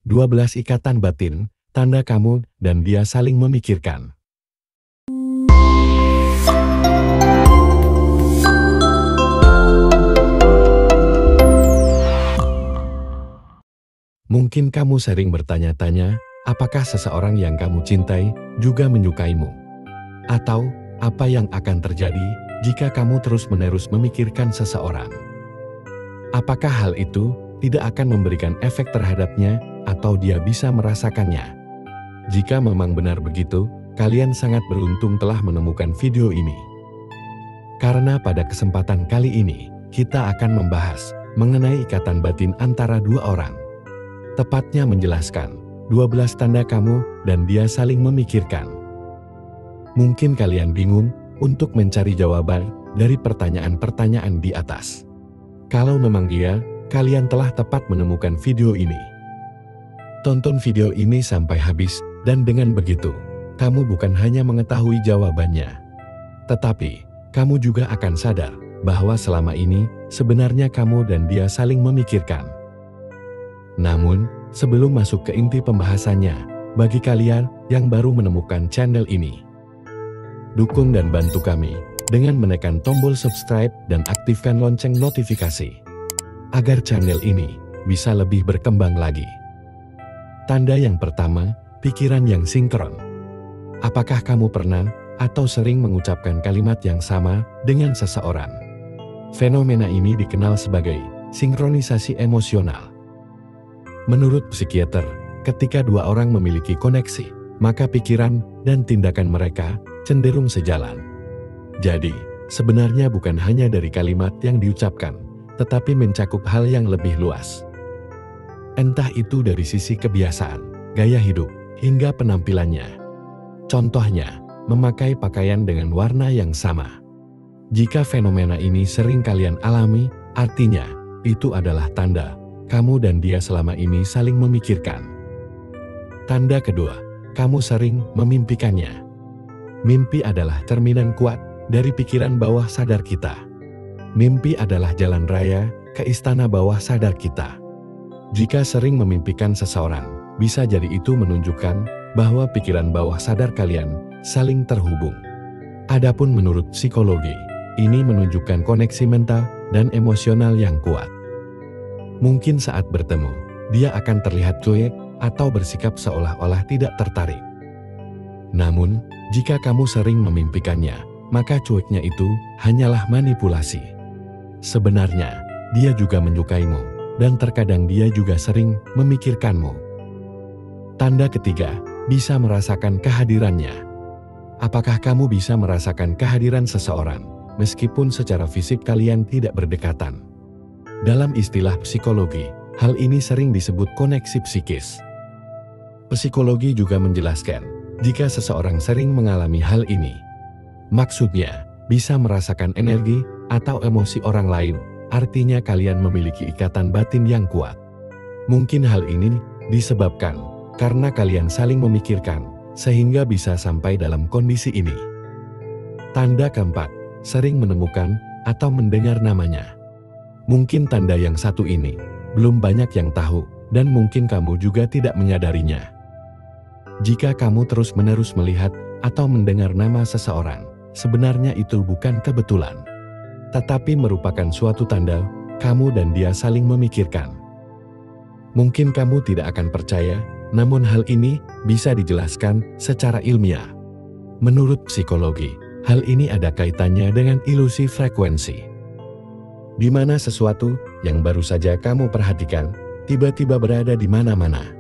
12 ikatan batin, tanda kamu dan dia saling memikirkan. Mungkin kamu sering bertanya-tanya, apakah seseorang yang kamu cintai juga menyukaimu? Atau, apa yang akan terjadi jika kamu terus-menerus memikirkan seseorang? Apakah hal itu tidak akan memberikan efek terhadapnya atau dia bisa merasakannya? Jika memang benar begitu, kalian sangat beruntung telah menemukan video ini. Karena pada kesempatan kali ini, kita akan membahas mengenai ikatan batin antara dua orang. Tepatnya menjelaskan 12 tanda kamu dan dia saling memikirkan. Mungkin kalian bingung untuk mencari jawaban dari pertanyaan-pertanyaan di atas. Kalau memang iya, kalian telah tepat menemukan video ini. Tonton video ini sampai habis dan dengan begitu, kamu bukan hanya mengetahui jawabannya, tetapi kamu juga akan sadar bahwa selama ini sebenarnya kamu dan dia saling memikirkan. Namun, sebelum masuk ke inti pembahasannya, bagi kalian yang baru menemukan channel ini, dukung dan bantu kami dengan menekan tombol subscribe dan aktifkan lonceng notifikasi, agar channel ini bisa lebih berkembang lagi. Tanda yang pertama, pikiran yang sinkron. Apakah kamu pernah atau sering mengucapkan kalimat yang sama dengan seseorang? Fenomena ini dikenal sebagai sinkronisasi emosional. Menurut psikiater, ketika dua orang memiliki koneksi, maka pikiran dan tindakan mereka cenderung sejalan. Jadi, sebenarnya bukan hanya dari kalimat yang diucapkan, tetapi mencakup hal yang lebih luas. Entah itu dari sisi kebiasaan, gaya hidup, hingga penampilannya. Contohnya, memakai pakaian dengan warna yang sama. Jika fenomena ini sering kalian alami, artinya itu adalah tanda kamu dan dia selama ini saling memikirkan. Tanda kedua, kamu sering memimpikannya. Mimpi adalah cerminan kuat dari pikiran bawah sadar kita. Mimpi adalah jalan raya ke istana bawah sadar kita. Jika sering memimpikan seseorang, bisa jadi itu menunjukkan bahwa pikiran bawah sadar kalian saling terhubung. Adapun menurut psikologi, ini menunjukkan koneksi mental dan emosional yang kuat. Mungkin saat bertemu, dia akan terlihat cuek atau bersikap seolah-olah tidak tertarik. Namun, jika kamu sering memimpikannya, maka cueknya itu hanyalah manipulasi. Sebenarnya, dia juga menyukaimu, dan terkadang dia juga sering memikirkanmu. Tanda ketiga, bisa merasakan kehadirannya. Apakah kamu bisa merasakan kehadiran seseorang, meskipun secara fisik kalian tidak berdekatan? Dalam istilah psikologi, hal ini sering disebut koneksi psikis. Psikologi juga menjelaskan, jika seseorang sering mengalami hal ini, maksudnya bisa merasakan energi atau emosi orang lain, artinya kalian memiliki ikatan batin yang kuat. Mungkin hal ini disebabkan karena kalian saling memikirkan, sehingga bisa sampai dalam kondisi ini. Tanda keempat, sering menemukan atau mendengar namanya. Mungkin tanda yang satu ini belum banyak yang tahu, dan mungkin kamu juga tidak menyadarinya. Jika kamu terus-menerus melihat atau mendengar nama seseorang, sebenarnya itu bukan kebetulan, tetapi merupakan suatu tanda kamu dan dia saling memikirkan. Mungkin kamu tidak akan percaya, namun hal ini bisa dijelaskan secara ilmiah. Menurut psikologi, hal ini ada kaitannya dengan ilusi frekuensi, di mana sesuatu yang baru saja kamu perhatikan tiba-tiba berada di mana-mana.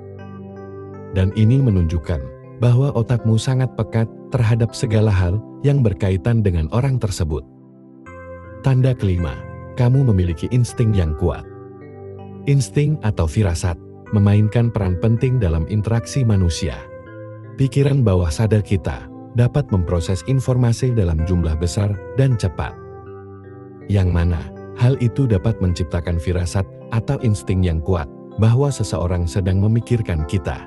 Dan ini menunjukkan bahwa otakmu sangat pekat terhadap segala hal yang berkaitan dengan orang tersebut. Tanda kelima, kamu memiliki insting yang kuat. Insting atau firasat memainkan peran penting dalam interaksi manusia. Pikiran bawah sadar kita dapat memproses informasi dalam jumlah besar dan cepat, yang mana hal itu dapat menciptakan firasat atau insting yang kuat bahwa seseorang sedang memikirkan kita.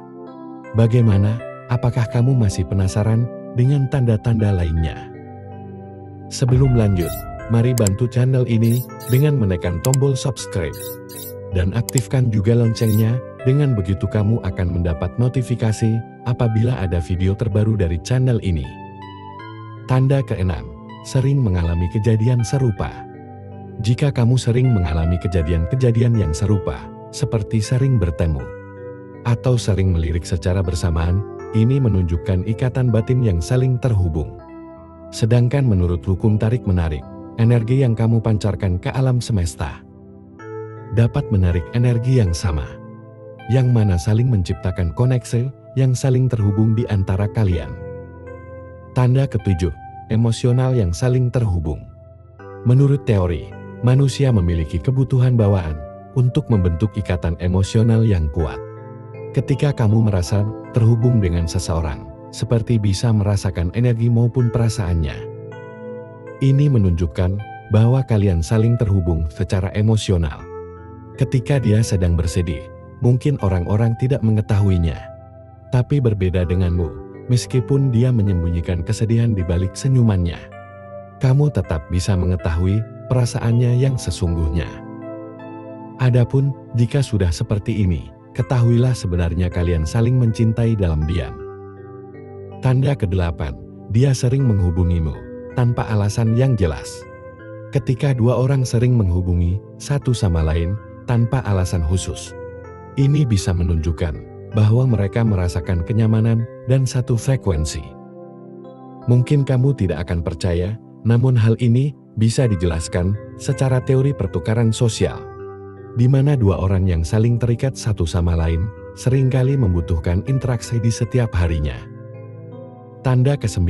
Bagaimana? Apakah kamu masih penasaran dengan tanda-tanda lainnya? Sebelum lanjut, mari bantu channel ini dengan menekan tombol subscribe dan aktifkan juga loncengnya Dengan begitu kamu akan mendapat notifikasi apabila ada video terbaru dari channel ini. Tanda keenam, sering mengalami kejadian serupa. Jika kamu sering mengalami kejadian-kejadian yang serupa, seperti sering bertemu, atau sering melirik secara bersamaan, ini menunjukkan ikatan batin yang saling terhubung. Sedangkan menurut hukum tarik-menarik, energi yang kamu pancarkan ke alam semesta dapat menarik energi yang sama, yang mana saling menciptakan koneksi yang saling terhubung di antara kalian. Tanda ketujuh, emosional yang saling terhubung. Menurut teori, manusia memiliki kebutuhan bawaan untuk membentuk ikatan emosional yang kuat. Ketika kamu merasa terhubung dengan seseorang, seperti bisa merasakan energi maupun perasaannya. Ini menunjukkan bahwa kalian saling terhubung secara emosional. Ketika dia sedang bersedih, mungkin orang-orang tidak mengetahuinya. Tapi berbeda denganmu, meskipun dia menyembunyikan kesedihan di balik senyumannya. Kamu tetap bisa mengetahui perasaannya yang sesungguhnya. Adapun jika sudah seperti ini, ketahuilah sebenarnya kalian saling mencintai dalam diam. Tanda ke-8, dia sering menghubungimu tanpa alasan yang jelas. Ketika dua orang sering menghubungi satu sama lain tanpa alasan khusus, ini bisa menunjukkan bahwa mereka merasakan kenyamanan dan satu frekuensi. Mungkin kamu tidak akan percaya, namun hal ini bisa dijelaskan secara teori pertukaran sosial, di mana dua orang yang saling terikat satu sama lain seringkali membutuhkan interaksi di setiap harinya. Tanda ke-9,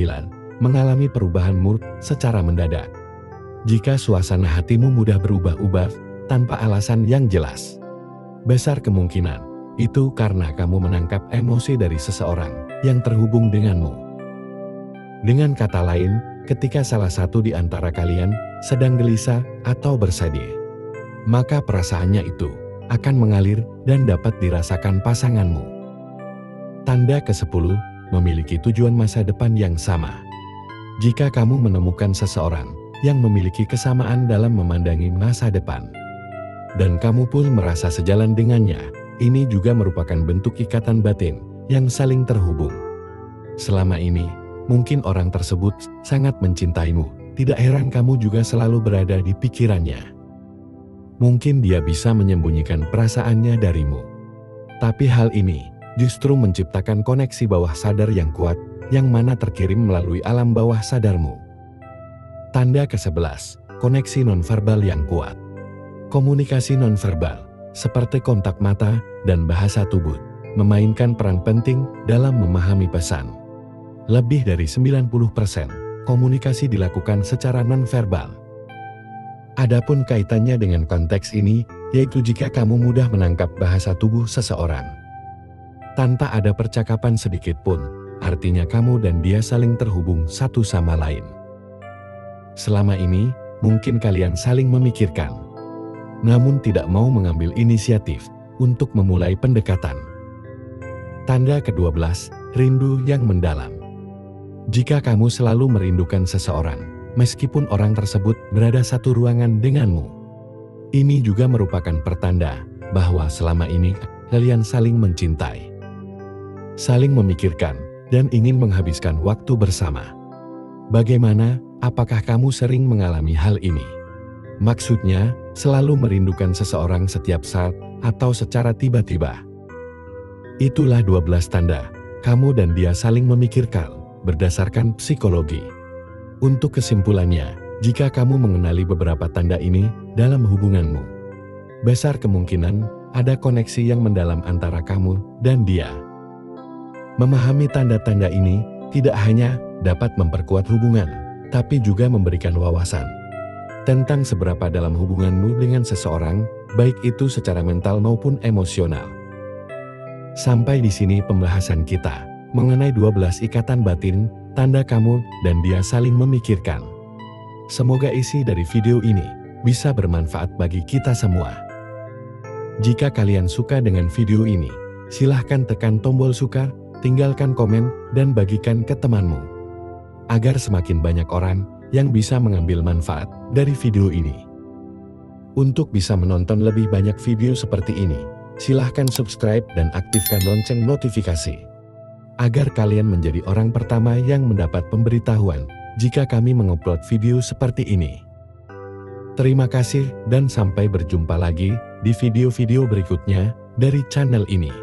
mengalami perubahan mood secara mendadak. Jika suasana hatimu mudah berubah-ubah tanpa alasan yang jelas, besar kemungkinan itu karena kamu menangkap emosi dari seseorang yang terhubung denganmu. Dengan kata lain, ketika salah satu di antara kalian sedang gelisah atau bersedih, maka perasaannya itu akan mengalir dan dapat dirasakan pasanganmu. Tanda ke-10, memiliki tujuan masa depan yang sama. Jika kamu menemukan seseorang yang memiliki kesamaan dalam memandangi masa depan, dan kamu pun merasa sejalan dengannya, ini juga merupakan bentuk ikatan batin yang saling terhubung. Selama ini, mungkin orang tersebut sangat mencintaimu, tidak heran kamu juga selalu berada di pikirannya. Mungkin dia bisa menyembunyikan perasaannya darimu. Tapi hal ini justru menciptakan koneksi bawah sadar yang kuat, yang mana terkirim melalui alam bawah sadarmu. Tanda ke-11, koneksi nonverbal yang kuat. Komunikasi nonverbal, seperti kontak mata dan bahasa tubuh, memainkan peran penting dalam memahami pesan. Lebih dari 90% komunikasi dilakukan secara nonverbal. Adapun kaitannya dengan konteks ini, yaitu jika kamu mudah menangkap bahasa tubuh seseorang tanpa ada percakapan sedikit pun, artinya kamu dan dia saling terhubung satu sama lain. Selama ini, mungkin kalian saling memikirkan, namun tidak mau mengambil inisiatif untuk memulai pendekatan. Tanda ke-12, rindu yang mendalam. Jika kamu selalu merindukan seseorang, meskipun orang tersebut berada satu ruangan denganmu, ini juga merupakan pertanda bahwa selama ini kalian saling mencintai, saling memikirkan, dan ingin menghabiskan waktu bersama. Bagaimana, apakah kamu sering mengalami hal ini? Maksudnya, selalu merindukan seseorang setiap saat atau secara tiba-tiba. Itulah 12 tanda kamu dan dia saling memikirkan berdasarkan psikologi. Untuk kesimpulannya, jika kamu mengenali beberapa tanda ini dalam hubunganmu, besar kemungkinan ada koneksi yang mendalam antara kamu dan dia. Memahami tanda-tanda ini tidak hanya dapat memperkuat hubungan, tapi juga memberikan wawasan tentang seberapa dalam hubunganmu dengan seseorang, baik itu secara mental maupun emosional. Sampai di sini pembahasan kita mengenai 12 ikatan batin, tanda kamu dan dia saling memikirkan. Semoga isi dari video ini bisa bermanfaat bagi kita semua. Jika kalian suka dengan video ini, silahkan tekan tombol suka, tinggalkan komen, dan bagikan ke temanmu, agar semakin banyak orang yang bisa mengambil manfaat dari video ini. Untuk bisa menonton lebih banyak video seperti ini, silahkan subscribe dan aktifkan lonceng notifikasi, agar kalian menjadi orang pertama yang mendapat pemberitahuan jika kami mengupload video seperti ini. Terima kasih dan sampai berjumpa lagi di video-video berikutnya dari channel ini.